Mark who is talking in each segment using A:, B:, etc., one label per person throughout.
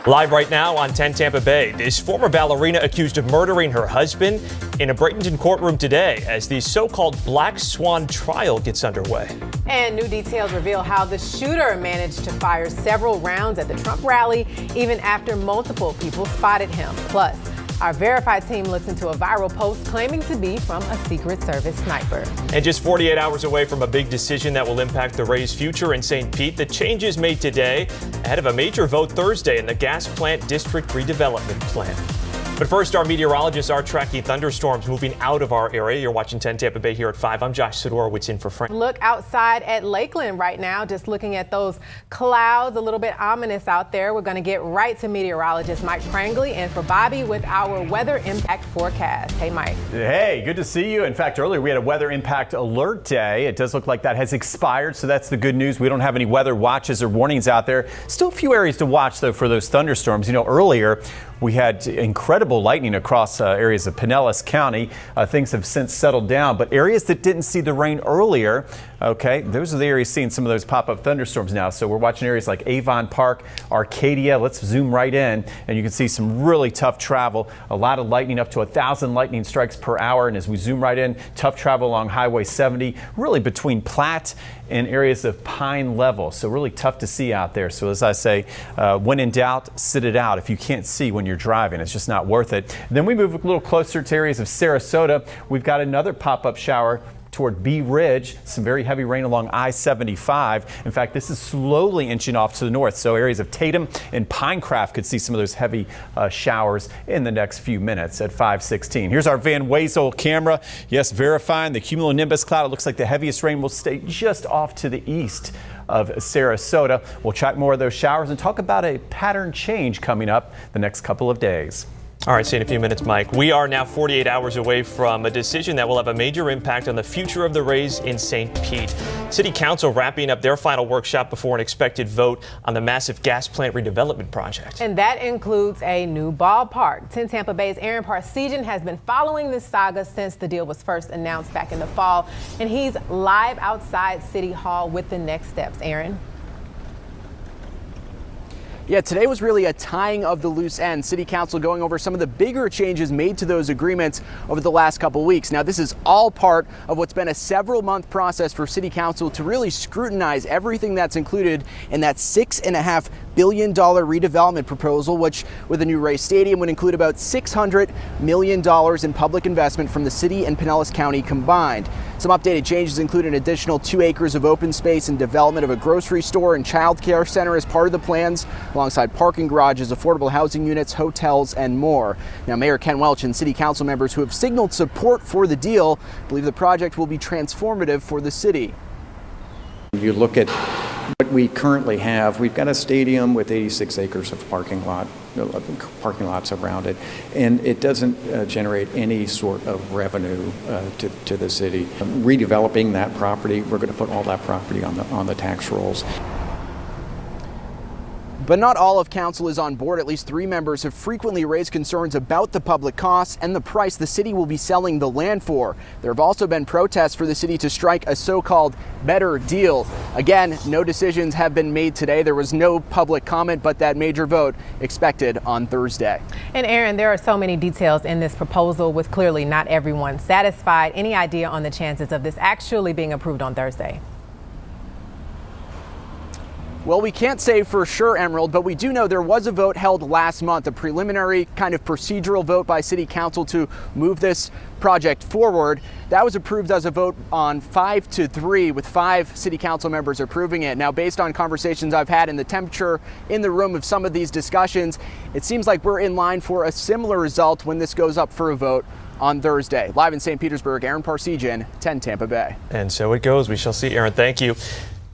A: Live right now on 10 Tampa Bay, this former ballerina accused of murdering her husband in a Bradenton courtroom today as the so-called Black Swan trial gets underway.
B: And new details reveal how the shooter managed to fire several rounds at the Trump rally, even after multiple people spotted him. Plus, our Verified team looks into a viral post claiming to be from a Secret Service sniper.
A: And just 48 hours away from a big decision that will impact the Rays' future in St. Pete, the changes made today ahead of a major vote Thursday in the gas plant district redevelopment plan. But first, our meteorologists are tracking thunderstorms moving out of our area. You're watching 10 Tampa Bay here at 5. I'm Josh Sidorowitz in for Frank.
B: Look outside at Lakeland right now, just looking at those clouds, a little bit ominous out there. We're going to get right to meteorologist Mike Prangley and for Bobby with our weather impact forecast. Hey, Mike.
C: Hey, good to see you. In fact, earlier we had a weather impact alert day. It does look like that has expired, so that's the good news. We don't have any weather watches or warnings out there. Still a few areas to watch, though, for those thunderstorms. You know, earlier we had incredible lightning across areas of Pinellas County. Things have since settled down, but areas that didn't see the rain earlier, okay, those are the areas seeing some of those pop-up thunderstorms now. So we're watching areas like Avon Park, Arcadia. Let's zoom right in, and you can see some really tough travel. A lot of lightning, up to 1,000 lightning strikes per hour. And as we zoom right in, tough travel along Highway 70, really between Platte and areas of Pine Level. So really tough to see out there. So as I say, when in doubt, sit it out. If you can't see when you're driving, it's just not worth it. Then we move a little closer to areas of Sarasota. We've got another pop-up shower toward Bee Ridge, some very heavy rain along I-75. In fact, this is slowly inching off to the north, so areas of Tatum and Pinecraft could see some of those heavy showers in the next few minutes at 5:16. Here's our Van Wezel camera. Yes, verifying the cumulonimbus cloud. It looks like the heaviest rain will stay just off to the east of Sarasota. We'll track more of those showers and talk about a pattern change coming up the next couple of days.
A: All right, see you in a few minutes, Mike. We are now 48 hours away from a decision that will have a major impact on the future of the Rays in St. Pete. City Council wrapping up their final workshop before an expected vote on the massive gas plant redevelopment project.
B: And that includes a new ballpark. 10 Tampa Bay's Aaron Parsegian has been following this saga since the deal was first announced back in the fall. And he's live outside City Hall with the next steps. Aaron?
D: Yeah, today was really a tying of the loose ends. City Council going over some of the bigger changes made to those agreements over the last couple weeks. Now, this is all part of what's been a several-month process for City Council to really scrutinize everything that's included in that $6.5 billion redevelopment proposal, which with a new Rays Stadium would include about $600 million in public investment from the city and Pinellas County combined. Some updated changes include an additional 2 acres of open space and development of a grocery store and child care center as part of the plans, alongside parking garages, affordable housing units, hotels, and more. Now, Mayor Ken Welch and City Council members who have signaled support for the deal believe the project will be transformative for the city.
E: You look at what we currently have, we've got a stadium with 86 acres of parking lots around it, and it doesn't generate any sort of revenue to the city. Redeveloping that property, we're going to put all that property on the tax rolls.
D: But not all of council is on board. At least 3 members have frequently raised concerns about the public costs and the price the city will be selling the land for. There have also been protests for the city to strike a so-called better deal. Again, no decisions have been made today. There was no public comment, but that major vote expected on Thursday.
B: And Aaron, there are so many details in this proposal with clearly not everyone satisfied. Any idea on the chances of this actually being approved on Thursday?
D: Well, we can't say for sure, Emerald, but we do know there was a vote held last month, a preliminary kind of procedural vote by City Council to move this project forward. That was approved as a vote on 5-3, with 5 City Council members approving it. Now, based on conversations I've had and the temperature in the room of some of these discussions, it seems like we're in line for a similar result when this goes up for a vote on Thursday. Live in St. Petersburg, Aaron Parsegian, 10 Tampa Bay.
A: And so it goes. We shall see. Aaron, thank you.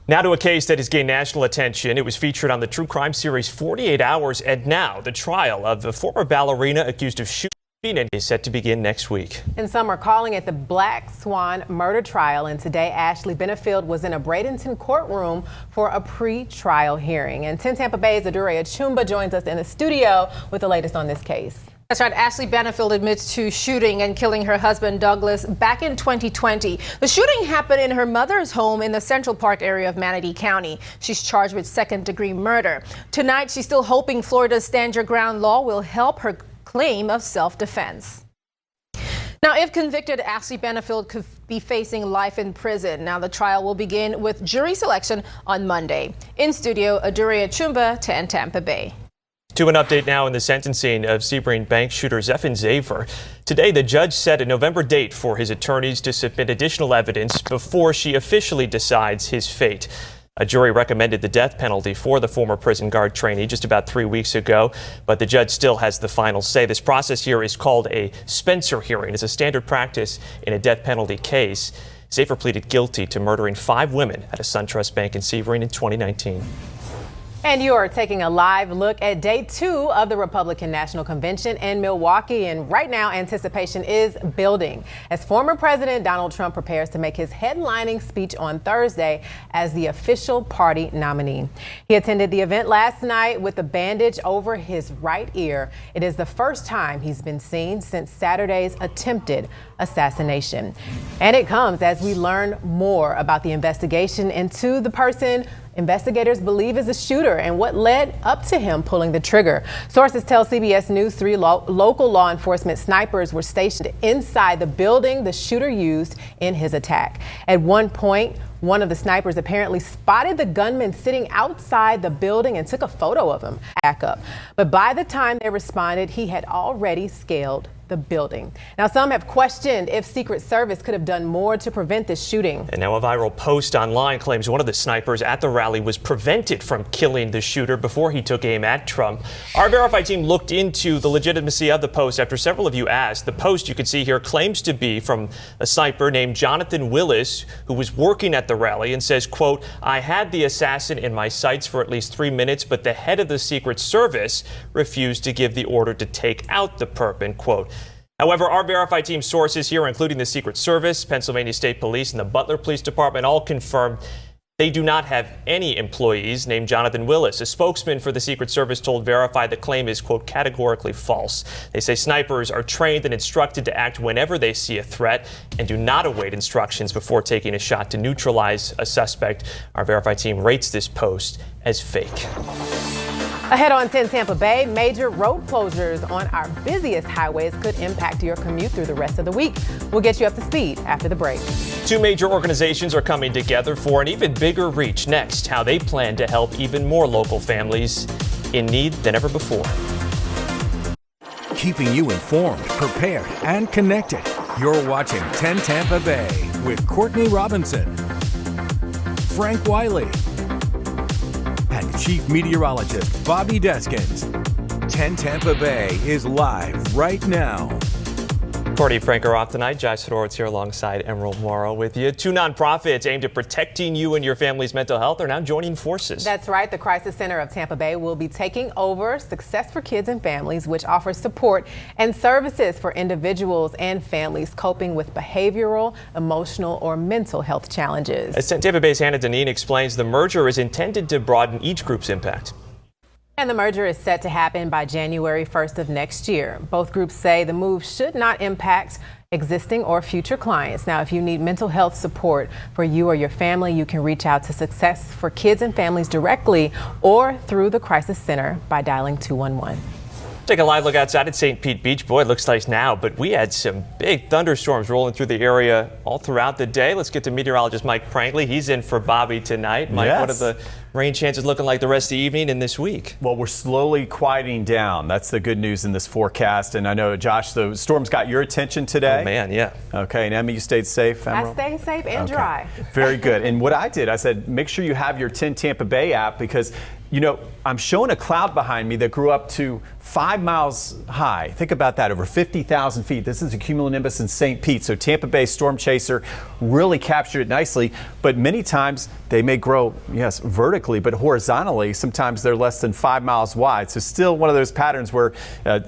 A: Now to a case that has gained national attention. It was featured on the true crime series 48 Hours, and now the trial of the former ballerina accused of shooting is set to begin next week.
B: And some are calling it the Black Swan murder trial. And today, Ashley Benefield was in a Bradenton courtroom for a pre-trial hearing. And 10 Tampa Bay's Adure Achumba joins us in the studio with the latest on this case.
F: That's right. Ashley Benefield admits to shooting and killing her husband, Douglas, back in 2020. The shooting happened in her mother's home in the Central Park area of Manatee County. She's charged with second-degree murder. Tonight, she's still hoping Florida's Stand Your Ground law will help her claim of self-defense. Now, if convicted, Ashley Benefield could be facing life in prison. Now, the trial will begin with jury selection on Monday. In studio, Aduria Chumba, 10 Tampa Bay.
A: To an update now in the sentencing of Sebring bank shooter Zephan Zaver. Today, the judge set a November date for his attorneys to submit additional evidence before she officially decides his fate. A jury recommended the death penalty for the former prison guard trainee just about 3 weeks ago, but the judge still has the final say. This process here is called a Spencer hearing. It's a standard practice in a death penalty case. Zaver pleaded guilty to murdering 5 women at a SunTrust bank in Sebring in 2019.
B: And you are taking a live look at day 2 of the Republican National Convention in Milwaukee. And right now, anticipation is building as former President Donald Trump prepares to make his headlining speech on Thursday as the official party nominee. He attended the event last night with a bandage over his right ear. It is the first time he's been seen since Saturday's attempted assassination. And it comes as we learn more about the investigation into the person investigators believe is a shooter and what led up to him pulling the trigger. Sources tell CBS News 3 local law enforcement snipers were stationed inside the building the shooter used in his attack. At one point, one of the snipers apparently spotted the gunman sitting outside the building and took a photo of him. But by the time they responded, he had already scaled the building. Now, some have questioned if Secret Service could have done more to prevent this shooting.
A: And now a viral post online claims one of the snipers at the rally was prevented from killing the shooter before he took aim at Trump. Our Verified team looked into the legitimacy of the post after several of you asked. The post you can see here claims to be from a sniper named Jonathan Willis, who was working at the rally, and says, quote, "I had the assassin in my sights for at least 3 minutes, but the head of the Secret Service refused to give the order to take out the perp," end quote. However, our Verified team sources here, including the Secret Service, Pennsylvania State Police, and the Butler Police Department, all confirmed they do not have any employees named Jonathan Willis. A spokesman for the Secret Service told Verified the claim is, quote, "categorically false." They say snipers are trained and instructed to act whenever they see a threat and do not await instructions before taking a shot to neutralize a suspect. Our Verified team rates this post as fake.
B: Ahead on 10 Tampa Bay, major road closures on our busiest highways could impact your commute through the rest of the week. We'll get you up to speed after the break.
A: 2 major organizations are coming together for an even bigger reach. Next, how they plan to help even more local families in need than ever before.
G: Keeping you informed, prepared, and connected. You're watching 10 Tampa Bay with Courtney Robinson, Frank Wiley, and Chief Meteorologist Bobby Deskins. 10 Tampa Bay is live right now.
A: Courtney and Frank are off tonight. Josh Fedorowicz here alongside Emerald Morrow with you. 2 nonprofits aimed at protecting you and your family's mental health are now joining forces.
B: That's right. The Crisis Center of Tampa Bay will be taking over Success for Kids and Families, which offers support and services for individuals and families coping with behavioral, emotional, or mental health challenges.
A: As Tampa Bay's Hannah Deneen explains, the merger is intended to broaden each group's impact.
B: And the merger is set to happen by January 1st of next year. Both groups say the move should not impact existing or future clients. Now, if you need mental health support for you or your family, you can reach out to Success for Kids and Families directly or through the Crisis Center by dialing 211.
A: Take a live look outside at St. Pete Beach. Boy, it looks nice now, but we had some big thunderstorms rolling through the area all throughout the day. Let's get to meteorologist Mike Prankley. He's in for Bobby tonight. Mike, What are the rain chances looking like the rest of the evening and this week?
C: Well, we're slowly quieting down. That's the good news in this forecast. And I know, Josh, the storms got your attention today.
A: Oh, man, yeah.
C: Okay, and Emmy, you stayed safe, Emerald?
B: I stayed safe and dry.
C: Very good. And what I did, I said, make sure you have your 10 Tampa Bay app because, you know, I'm showing a cloud behind me that grew up to 5 miles high. Think about that, over 50,000 feet. This is a cumulonimbus in St. Pete. So Tampa Bay Storm Chaser really captured it nicely. But many times they may grow, yes, vertically, but horizontally, sometimes they're less than 5 miles wide. So still one of those patterns where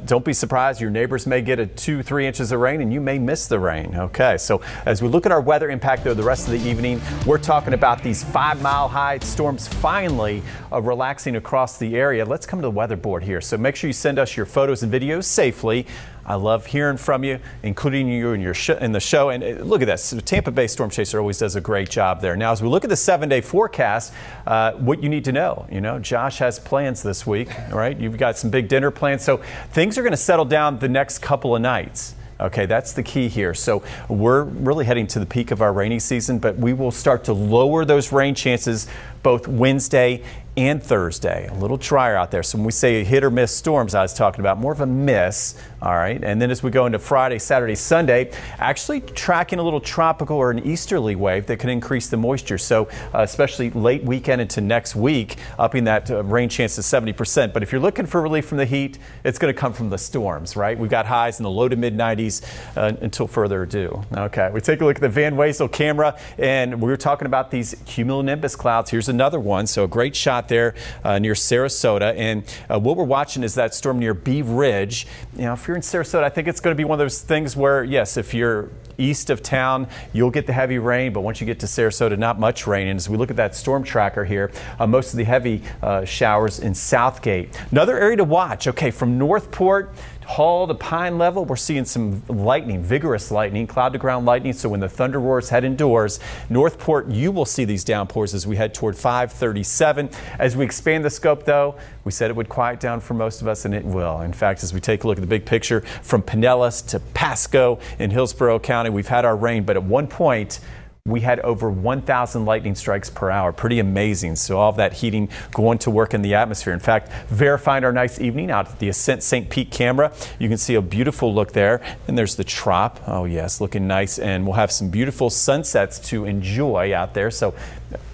C: don't be surprised, your neighbors may get 2-3 inches of rain and you may miss the rain. Okay, so as we look at our weather impact though the rest of the evening, we're talking about these 5 mile high storms finally relaxing across the area. Let's come to the weather board here. So make sure you send us your photos and videos safely. I love hearing from you, including you in the show. And look at this. Tampa Bay Storm Chaser always does a great job there. Now, as we look at the 7-day forecast, what you need to know, Josh has plans this week, all right? You've got some big dinner plans. So things are going to settle down the next couple of nights. Okay, that's the key here. So we're really heading to the peak of our rainy season, but we will start to lower those rain chances both Wednesday and Thursday. A little drier out there. So when we say hit or miss storms, I was talking about more of a miss. All right. And then as we go into Friday, Saturday, Sunday, actually tracking a little tropical or an easterly wave that can increase the moisture. So especially late weekend into next week, upping that rain chance to 70%. But if you're looking for relief from the heat, it's going to come from the storms, right? We've got highs in the low to mid 90s until further ado. Okay. We take a look at the Van Wezel camera, and we were talking about these cumulonimbus clouds. Here's another one. So a great shot there near Sarasota. And what we're watching is that storm near Bee Ridge. If you're in Sarasota, I think it's going to be one of those things where, yes, if you're east of town, you'll get the heavy rain, but once you get to Sarasota, not much rain. And as we look at that storm tracker here, most of the heavy showers in Southgate. Another area to watch, okay, from Northport Hall to Pine Level, we're seeing some lightning, vigorous lightning, cloud to ground lightning. So when the thunder roars, head indoors. Northport, you will see these downpours as we head toward 537. As we expand the scope, though, we said it would quiet down for most of us, and it will. In fact, as we take a look at the big picture from Pinellas to Pasco in Hillsborough County, we've had our rain, but at one point, we had over 1,000 lightning strikes per hour. Pretty amazing. So all of that heating going to work in the atmosphere. In fact, verifying our nice evening out at the Ascent St. Pete camera, you can see a beautiful look there. And there's the Trop. Oh yes, looking nice. And we'll have some beautiful sunsets to enjoy out there. So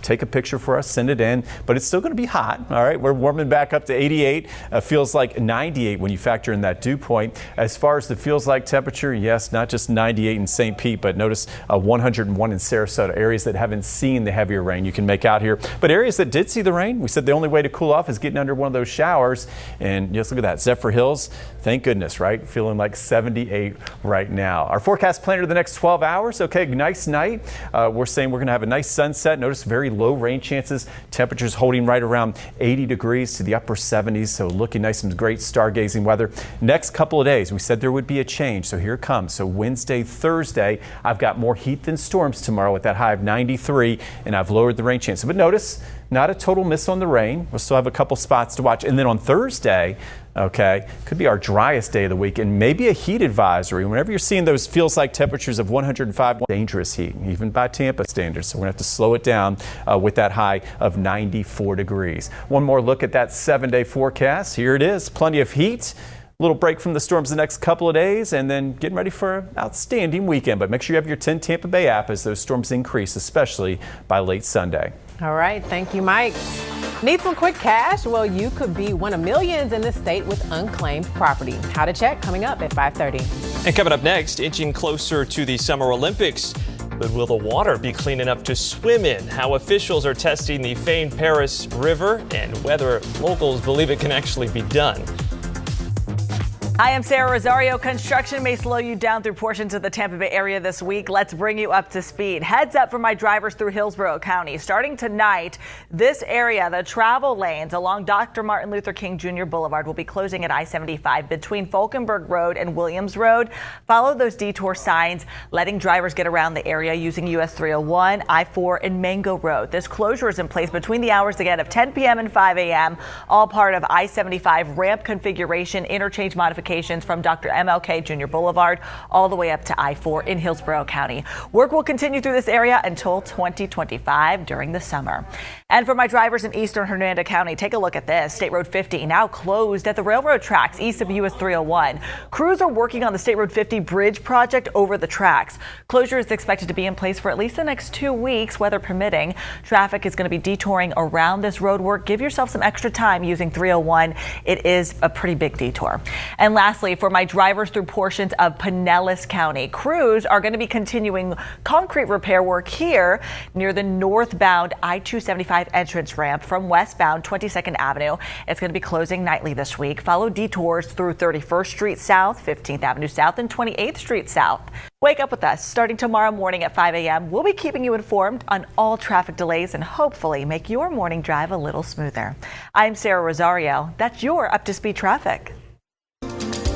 C: take a picture for us, send it in, but it's still going to be hot. All right, we're warming back up to 88. Feels like 98 when you factor in that dew point. As far as the feels like temperature, yes, not just 98 in St. Pete, but notice 101 in Sarasota. Areas that haven't seen the heavier rain you can make out here, but areas that did see the rain, we said the only way to cool off is getting under one of those showers. And just look at that, Zephyr Hills, thank goodness, right? Feeling like 78 right now. Our forecast planner the next 12 hours. Okay, nice night. We're saying we're going to have a nice sunset. Notice very low rain chances. Temperatures holding right around 80 degrees to the upper 70s. So looking nice, some great stargazing weather. Next couple of days, we said there would be a change. So here it comes. So Wednesday, Thursday, I've got more heat than storms tomorrow with that high of 93, and I've lowered the rain chance. But notice, not a total miss on the rain. We'll still have a couple spots to watch. And then on Thursday, okay, could be our driest day of the week and maybe a heat advisory. Whenever you're seeing those feels like temperatures of 105, dangerous heat, even by Tampa standards. So we're going to have to slow it down with that high of 94 degrees. One more look at that 7-day forecast. Here it is. Plenty of heat. Little break from the storms the next couple of days, and then getting ready for an outstanding weekend. But make sure you have your 10 Tampa Bay app as those storms increase, especially by late Sunday.
B: All right. Thank you, Mike. Need some quick cash? Well, you could be one of millions in the state with unclaimed property. How to check coming up at 5:30.
A: And coming up next, inching closer to the Summer Olympics. But will the water be clean enough to swim in? How officials are testing the famed Paris River and whether locals believe it can actually be done.
H: Hi, I'm Sarah Rosario. Construction may slow you down through portions of the Tampa Bay area this week. Let's bring you up to speed. Heads up for my drivers through Hillsborough County. Starting tonight, this area, the travel lanes along Dr. Martin Luther King Jr. Boulevard will be closing at I-75 between Falkenberg Road and Williams Road. Follow those detour signs, letting drivers get around the area using US 301, I-4, and Mango Road. This closure is in place between the hours again of 10 p.m. and 5 a.m., all part of I-75 ramp configuration interchange modification from Dr. MLK Jr. Boulevard all the way up to I-4 in Hillsborough County. Work will continue through this area until 2025 during the summer. And for my drivers in eastern Hernando County, take a look at this. State Road 50 now closed at the railroad tracks east of US 301. Crews are working on the State Road 50 bridge project over the tracks. Closure is expected to be in place for at least the next 2 weeks, weather permitting. Traffic is going to be detouring around this road work. Give yourself some extra time using 301. It is a pretty big detour. And lastly, for my drivers through portions of Pinellas County, crews are going to be continuing concrete repair work here near the northbound I-275 entrance ramp from westbound 22nd Avenue. It's going to be closing nightly this week. Follow detours through 31st Street South, 15th Avenue South, and 28th Street South. Wake up with us starting tomorrow morning at 5 a.m. We'll be keeping you informed on all traffic delays and hopefully make your morning drive a little smoother. I'm Sarah Rosario. That's your up to speed traffic.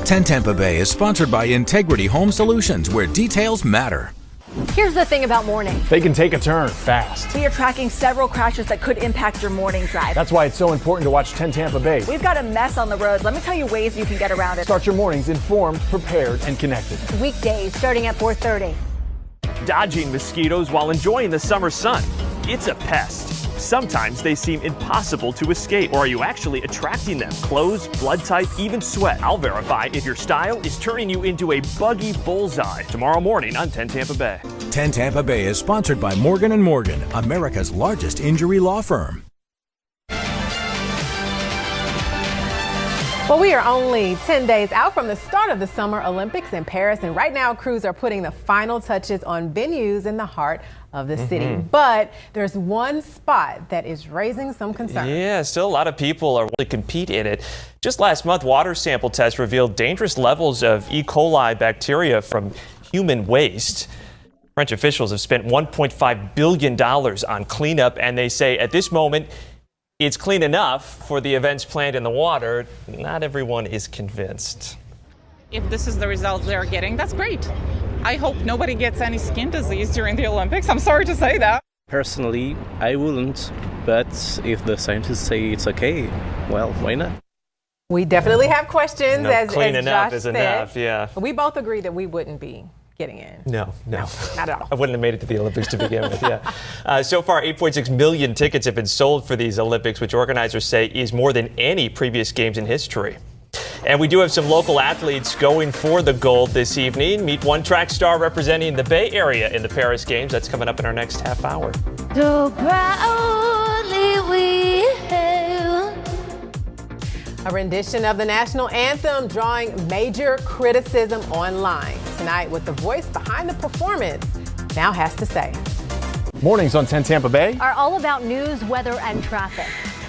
G: 10 Tampa Bay is sponsored by Integrity Home Solutions, where details matter.
I: Here's the thing about morning.
J: They can take a turn fast.
H: We are tracking several crashes that could impact your morning drive.
J: That's why it's so important to watch 10 Tampa Bay.
H: We've got a mess on the roads. Let me tell you ways you can get around it.
J: Start your mornings informed, prepared, and connected.
I: Weekdays starting at 4:30.
K: Dodging mosquitoes while enjoying the summer sun. It's a pest. Sometimes they seem impossible to escape. Or are you actually attracting them? Clothes, blood type, even sweat. I'll verify if your style is turning you into a buggy bullseye. Tomorrow morning on 10 Tampa Bay.
G: 10 Tampa Bay is sponsored by Morgan & Morgan, America's largest injury law firm.
B: Well, we are only 10 days out from the start of the Summer Olympics in Paris, and right now crews are putting the final touches on venues in the heart of the city. But there's one spot that is raising some concern.
A: Yeah, still a lot of people are willing to compete in it. Just last month, water sample tests revealed dangerous levels of E. coli bacteria from human waste. French officials have spent $1.5 billion on cleanup, and they say at this moment, it's clean enough for the events planned in the water. Not everyone is convinced.
L: If this is the results they're getting, that's great. I hope nobody gets any skin disease during the Olympics. I'm sorry to say that.
M: Personally, I wouldn't, but if the scientists say it's okay, well, why not?
B: We definitely have questions,
A: No,
B: as
A: clean
B: Josh
A: enough is
B: said.
A: enough, yeah.
B: We both agree that we wouldn't be getting in.
A: No.
B: Not at all.
A: I wouldn't have made it to the Olympics to begin with, yeah. So far, 8.6 million tickets have been sold for these Olympics, which organizers say is more than any previous games in history. And we do have some local athletes going for the gold this evening. Meet one track star representing the Bay Area in the Paris Games. That's coming up in our next half hour.
I: So proudly we hail.
B: A rendition of the national anthem drawing major criticism online. Tonight, what the voice behind the performance now has to say.
J: Mornings on 10 Tampa Bay
I: Are all about news, weather, and traffic.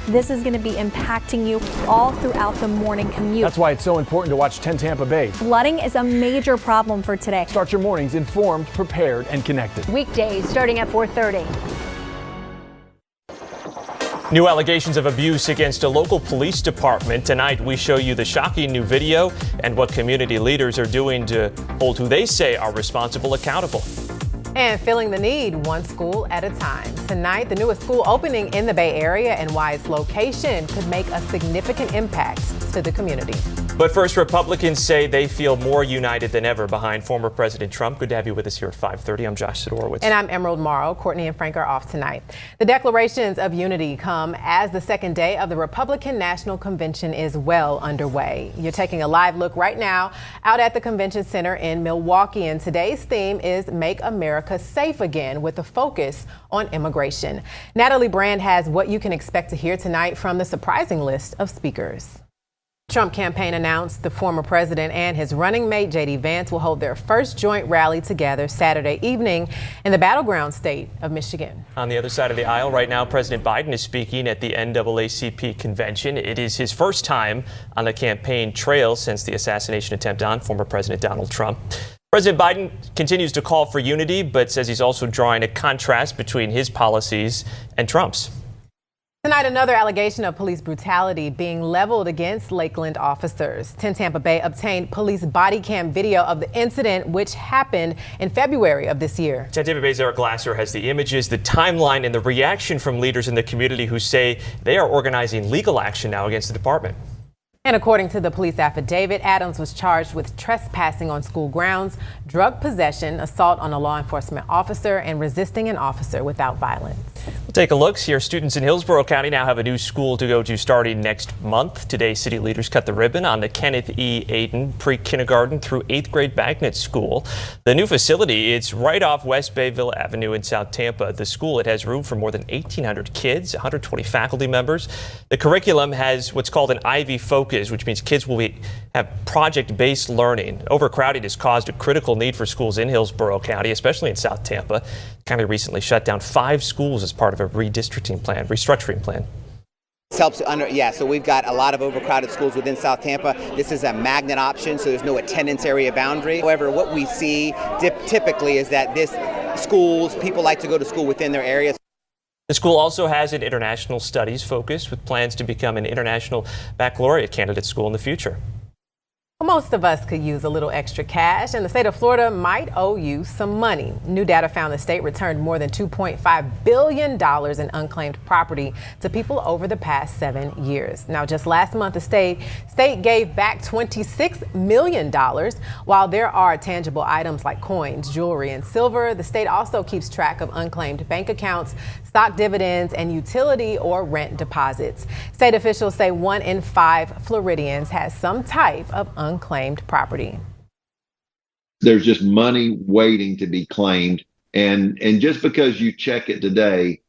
I: This is going to be impacting you all throughout the morning commute.
J: That's why it's so important to watch 10 Tampa Bay.
I: Flooding is a major problem for today.
J: Start your mornings informed, prepared, and connected.
I: Weekdays starting at 4:30.
A: New allegations of abuse against a local police department. Tonight, we show you the shocking new video and what community leaders are doing to hold who they say are responsible accountable.
B: And filling the need one school at a time. Tonight, the newest school opening in the Bay Area and why its location could make a significant impact to the community.
A: But first, Republicans say they feel more united than ever behind former President Trump. Good to have you with us here at 5:30. I'm Josh Sidorowitz.
B: And I'm Emerald Morrow. Courtney and Frank are off tonight. The declarations of unity come as the second day of the Republican National Convention is well underway. You're taking a live look right now out at the Convention Center in Milwaukee. And today's theme is Make America Safe Again, with a focus on immigration. Natalie Brand has what you can expect to hear tonight from the surprising list of speakers. Trump campaign announced the former president and his running mate J.D. Vance will hold their first joint rally together Saturday evening in the battleground state of Michigan.
A: On the other side of the aisle right now, President Biden is speaking at the NAACP convention. It is his first time on the campaign trail since the assassination attempt on former President Donald Trump. President Biden continues to call for unity, but says he's also drawing a contrast between his policies and Trump's.
B: Tonight, another allegation of police brutality being leveled against Lakeland officers. 10 Tampa Bay obtained police body cam video of the incident, which happened in February of this year.
A: 10 Tampa Bay's Eric Glasser has the images, the timeline, and the reaction from leaders in the community who say they are organizing legal action now against the department.
B: And according to the police affidavit, Adams was charged with trespassing on school grounds, drug possession, assault on a law enforcement officer, and resisting an officer without violence.
A: We'll take a look here. Students in Hillsborough County now have a new school to go to starting next month. Today, city leaders cut the ribbon on the Kenneth E. Aden pre-kindergarten through 8th grade magnet school. The new facility, it's right off West Bayville Avenue in South Tampa. The school, it has room for more than 1,800 kids, 120 faculty members. The curriculum has what's called an Ivy focus, which means kids will have project-based learning. Overcrowding has caused a critical need for schools in Hillsborough County, especially in South Tampa. The county recently shut down 5 schools as part of a restructuring plan.
N: This helps so we've got a lot of overcrowded schools within South Tampa. This is a magnet option, so there's no attendance area boundary. However, what we see typically is that people like to go to school within their areas.
A: The school also has an international studies focus with plans to become an international baccalaureate candidate school in the future.
B: Most of us could use a little extra cash, and the state of Florida might owe you some money. New data found the state returned more than $2.5 billion in unclaimed property to people over the past 7 years. Now, just last month, the state gave back $26 million. While there are tangible items like coins, jewelry, and silver, the state also keeps track of unclaimed bank accounts, stock dividends, and utility or rent deposits. State officials say 1 in 5 Floridians has some type of unclaimed property.
O: There's just money waiting to be claimed. And just because you check it today,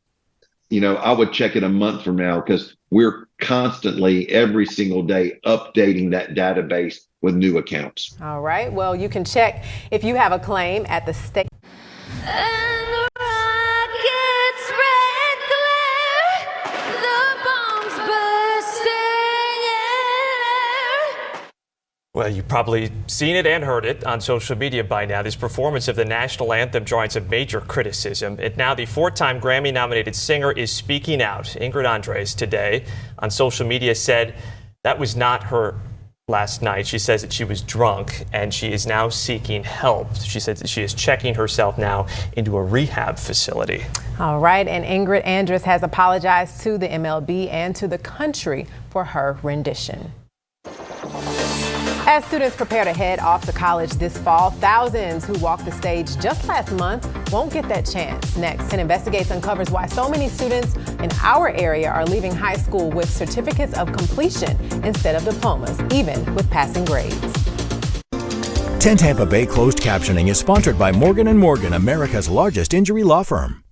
O: I would check it a month from now, because we're constantly every single day updating that database with new accounts.
B: All right. Well, you can check if you have a claim at the state.
A: Well, you've probably seen it and heard it on social media by now. This performance of the national anthem drawing some major criticism. And now the 4-time Grammy-nominated singer is speaking out. Ingrid Andres today on social media said that was not her last night. She says that she was drunk and she is now seeking help. She says that she is checking herself now into a rehab facility.
B: All right. And Ingrid Andres has apologized to the MLB and to the country for her rendition. As students prepare to head off to college this fall, thousands who walked the stage just last month won't get that chance. Next, 10 Investigates uncovers why so many students in our area are leaving high school with certificates of completion instead of diplomas, even with passing grades.
G: 10 Tampa Bay Closed Captioning is sponsored by Morgan & Morgan, America's largest injury law firm.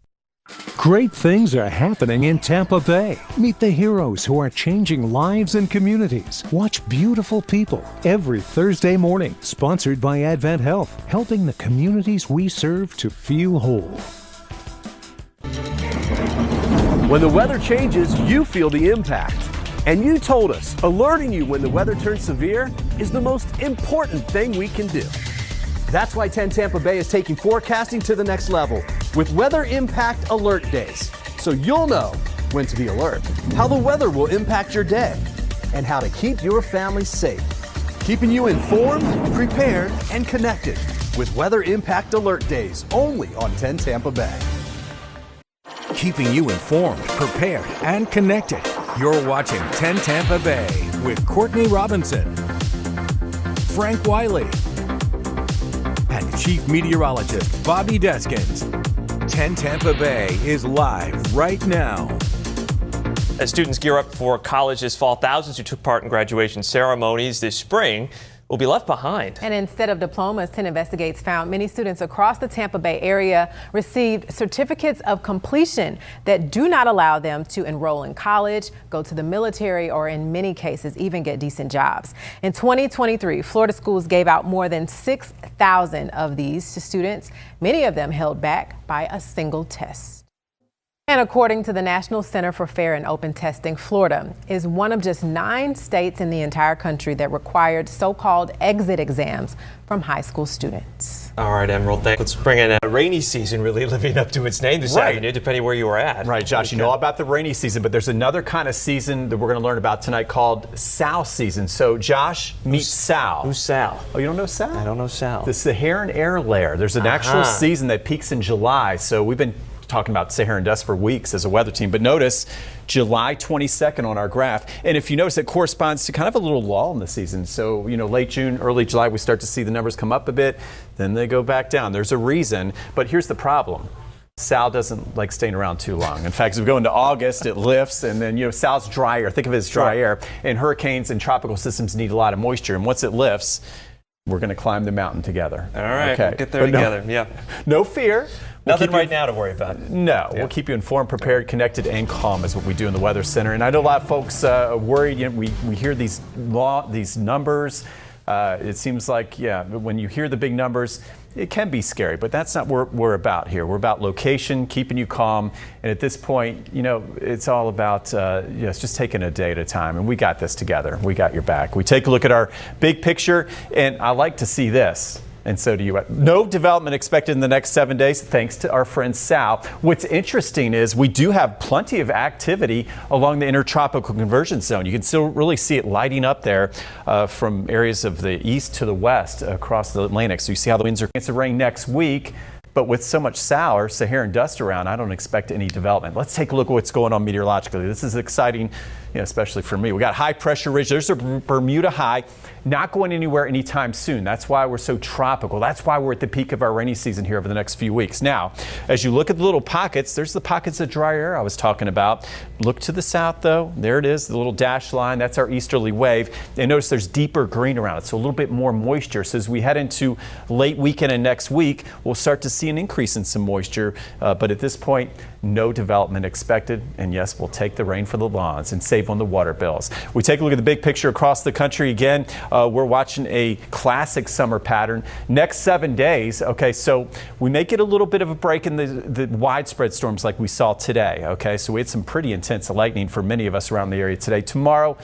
P: Great things are happening in Tampa Bay. Meet the heroes who are changing lives and communities. Watch beautiful people every Thursday morning. Sponsored by Advent Health, helping the communities we serve to feel whole.
Q: When the weather changes, you feel the impact. And you told us alerting you when the weather turns severe is the most important thing we can do. That's why 10 Tampa Bay is taking forecasting to the next level with Weather Impact Alert Days. So you'll know when to be alert, how the weather will impact your day, and how to keep your family safe. Keeping you informed, prepared, and connected with Weather Impact Alert Days only on 10 Tampa Bay.
G: Keeping you informed, prepared, and connected. You're watching 10 Tampa Bay with Courtney Robinson, Frank Wiley, and Chief Meteorologist Bobby Deskins. 10 Tampa Bay is live right now.
A: As students gear up for college this fall, thousands who took part in graduation ceremonies this spring will be left behind.
B: And instead of diplomas, 10 Investigates found many students across the Tampa Bay area received certificates of completion that do not allow them to enroll in college, go to the military, or in many cases, even get decent jobs. In 2023, Florida schools gave out more than 6,000 of these to students, many of them held back by a single test. And according to the National Center for Fair and Open Testing, Florida is one of just 9 states in the entire country that required so-called exit exams from high school students.
A: All right, Emerald, let's bring in a rainy season really living up to its name this afternoon, depending where you were at.
C: Right, Josh, you know all about the rainy season, but there's another kind of season that we're going to learn about tonight called Sal season. So, Josh, meet Sal.
A: Who's Sal?
C: Oh, you don't know Sal?
A: I don't know Sal.
C: The Saharan air layer. There's an actual season that peaks in July. So we've been talking about Saharan dust for weeks as a weather team, but notice July 22nd on our graph. And if you notice, it corresponds to kind of a little lull in the season. So, late June, early July, we start to see the numbers come up a bit, then they go back down. There's a reason, but here's the problem. Sal doesn't like staying around too long. In fact, as we go into August, it lifts, and then, Sal's dry air. Think of it as dry air. And hurricanes and tropical systems need a lot of moisture. And once it lifts, we're going to climb the mountain together.
A: All right, we'll get there together.
C: No fear.
A: Nothing right now to worry about.
C: No, we'll keep you informed, prepared, connected, and calm is what we do in the Weather Center. And I know a lot of folks are worried. We hear these numbers. It seems like, when you hear the big numbers, it can be scary, but that's not what we're about here. We're about location, keeping you calm. And at this point, it's all about just taking a day at a time. And we got this together. We got your back. We take a look at our big picture, and I like to see this. And so do you. No development expected in the next 7 days, thanks to our friend Sal. What's interesting is we do have plenty of activity along the intertropical convergence zone. You can still really see it lighting up there from areas of the east to the west across the Atlantic. So you see how the winds are going to rain next week. But with so much Saharan dust around, I don't expect any development. Let's take a look at what's going on meteorologically. This is exciting, especially for me. We got high pressure ridge. There's a Bermuda high, not going anywhere anytime soon. That's why we're so tropical. That's why we're at the peak of our rainy season here over the next few weeks. Now, as you look at the little pockets, there's the pockets of dry air I was talking about. Look to the south, though. There it is, the little dashed line. That's our easterly wave. And notice there's deeper green around it, so a little bit more moisture. So as we head into late weekend and next week, we'll start to see an increase in some moisture. But at this point, no development expected. And yes, we'll take the rain for the lawns and save on the water bills. We take a look at the big picture across the country again. We're watching a classic summer pattern. Next 7 days, okay, so we may get a little bit of a break in the widespread storms like we saw today, okay? So we had some pretty intense lightning for many of us around the area today. Tomorrow,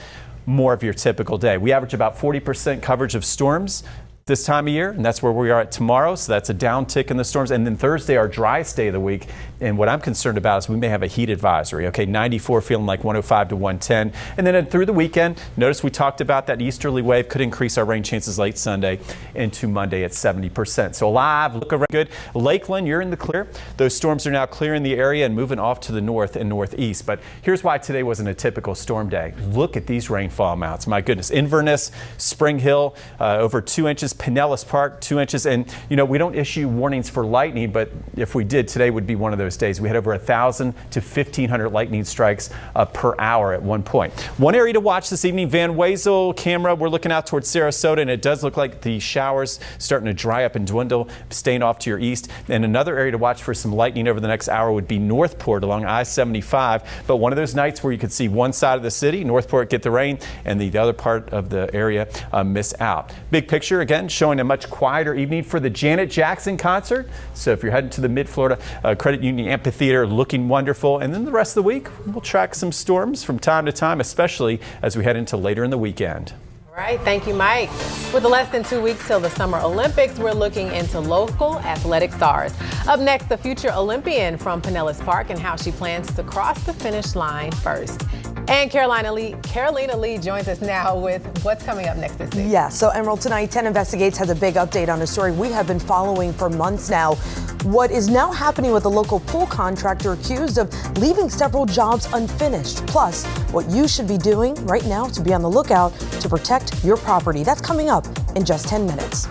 C: more of your typical day. We average about 40% coverage of storms this time of year, and that's where we are at tomorrow. So that's a downtick in the storms. And then Thursday, our driest day of the week. And what I'm concerned about is we may have a heat advisory. Okay, 94 feeling like 105 to 110. And then through the weekend, notice we talked about that easterly wave could increase our rain chances late Sunday into Monday at 70%. So alive, look around good. Lakeland, you're in the clear. Those storms are now clearing the area and moving off to the north and northeast. But here's why today wasn't a typical storm day. Look at these rainfall amounts. My goodness, Inverness, Spring Hill, over 2 inches. Pinellas Park, 2 inches. And, we don't issue warnings for lightning, but if we did, today would be one of those days. We had over 1,000 to 1,500 lightning strikes per hour at one point. One area to watch this evening, Van Wezel camera. We're looking out towards Sarasota, and it does look like the showers starting to dry up and dwindle, staying off to your east. And another area to watch for some lightning over the next hour would be Northport along I-75. But one of those nights where you could see one side of the city, Northport, get the rain, and the other part of the area miss out. Big picture, again, showing a much quieter evening for the Janet Jackson concert. So if you're heading to the Mid-Florida Credit Union Amphitheater, looking wonderful. And then the rest of the week, we'll track some storms from time to time, especially as we head into later in the weekend.
B: All right, thank you, Mike. With less than 2 weeks till the Summer Olympics, we're looking into local athletic stars. Up next, the future Olympian from Pinellas Park and how she plans to cross the finish line first. And Carolina Lee joins us now with what's coming up next this week.
R: Yeah, so Emerald, tonight 10 Investigates has a big update on a story we have been following for months now. What is now happening with a local pool contractor accused of leaving several jobs unfinished. Plus, what you should be doing right now to be on the lookout to protect your property. That's coming up in just 10 minutes.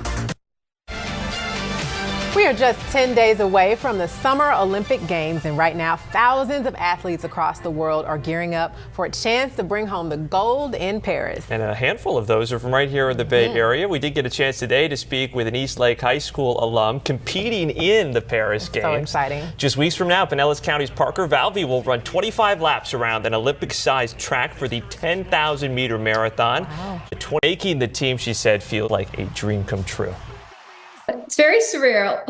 B: We are just 10 days away from the Summer Olympic Games, and right now thousands of athletes across the world are gearing up for a chance to bring home the gold in Paris.
A: And a handful of those are from right here in the Bay Area. We did get a chance today to speak with an Eastlake High School alum competing in the Paris Games.
B: So exciting.
A: Just weeks from now, Pinellas County's Parker Valvey will run 25 laps around an Olympic-sized track for the 10,000-meter marathon. Wow. Making the team, she said, feel like a dream come true.
S: It's very surreal.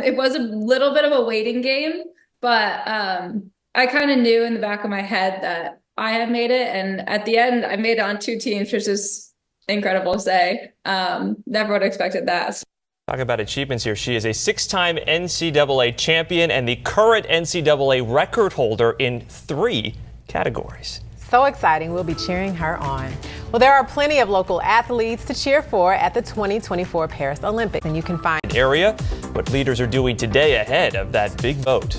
S: It was a little bit of a waiting game, but I kind of knew in the back of my head that I had made it. And at the end, I made it on 2 teams, which is incredible to say. Never would have expected that.
A: Talk about achievements here. She is a 6-time NCAA champion and the current NCAA record holder in 3 categories.
B: So exciting. We'll be cheering her on. Well, there are plenty of local athletes to cheer for at the 2024 Paris Olympics, and you can find
A: area what leaders are doing today ahead of that big vote.